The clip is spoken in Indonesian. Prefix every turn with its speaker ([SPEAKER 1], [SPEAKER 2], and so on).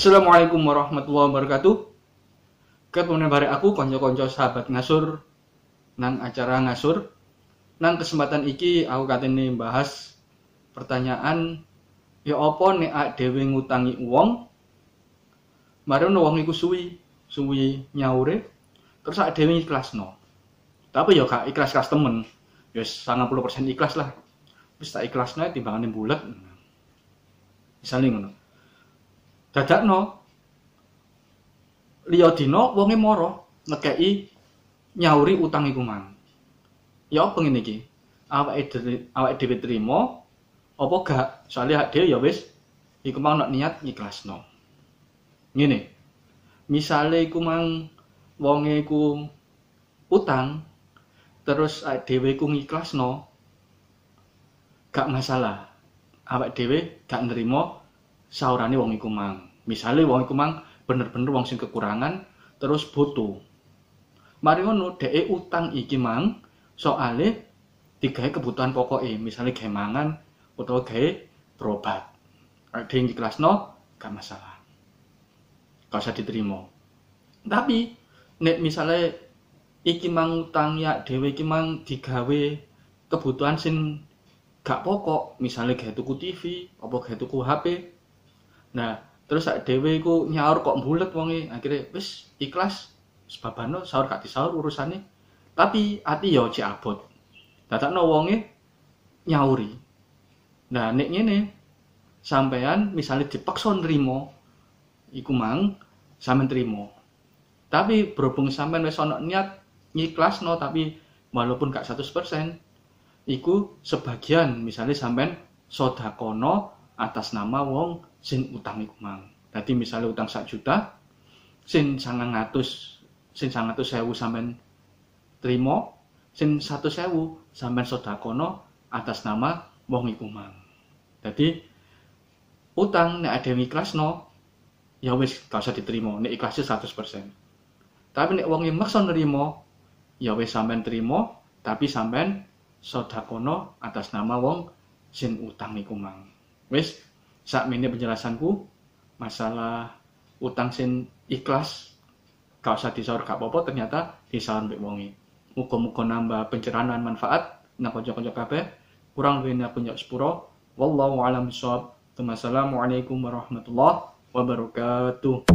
[SPEAKER 1] Assalamualaikum warahmatullahi wabarakatuh. Ketemu bare aku konco-konco sahabat ngasur nang acara ngasur. Nang kesempatan iki aku katene bahas pertanyaan ya apa nek awake dhewe ngutangi wong mari wong iku suwi nyaure terus awake dhewe ikhlasno. Tapi ya gak ikhlas temen. Ya 90% ikhlas lah. Wis tak ikhlasno timbangane bulet. Misale ngono. Dadakno liya dina wonge mara ngekeki nyauri utang iku mang. Ya apa ngene iki? Awake dhewe trima apa gak? Soale awake dhewe ya wis iku mau nek niat ikhlasno. Ngene. Misale iku mang wonge iku utang terus awake dhewe iku ngikhlasno gak masalah. Awake dhewe gak nrimo saurane wong iku mang. Misale wong iku mang bener-bener wong sing kekurangan terus butuh. Mari ngono dheke utang iki mang soale digawe kebutuhan pokoke, misale gawe mangan utawa gawe berobat. Ade ikhlasno gak masalah. Gak usah diterima. Tapi nek misale iki mang utang ya dhewe iki mang digawe kebutuhan sing gak pokok, misale gawe tuku TV, apa gawe tuku HP. Nah, terus sak dhewe iku nyaur kok mbulet wonge, akhire wis ikhlas sebabane saur gak disaur urusane. Tapi ati ya cek abot. Dadakno wonge nyauri. Nah, nek ngene sampean misale dipaksa nrimo iku mang sampean trimo. Tapi berhubung sampean wis ana niat ngikhlasno tapi walaupun gak 100%, iku sebagian misalnya sampean sedekahno atas nama wong sing utang iku mang. Dadi misale utang 1 juta, sing 900.000 sampean trimo, sing 100.000 sampean sedekahno atas nama wong iku mang. Dadi utang nek ade ikhlasno ya wis gak usah diterima, nek ikhlasé 100%. Tapi nek wong maksa nrimo ya wis sampean trimo, tapi sampean sedekahno atas nama wong sing utang iku mang. Wis sakmene penjelasanku masalah utang sing ikhlas gak usah disaur gak apa-apa, ternyata disaur mbek wonge. Muga-muga nambah pencerahan dan manfaat nang kanca-kanca kabeh. Kurang luwihne punya sepuro. Wallahu a'lam bishawab. Wassalamualaikum warahmatullahi wabarakatuh.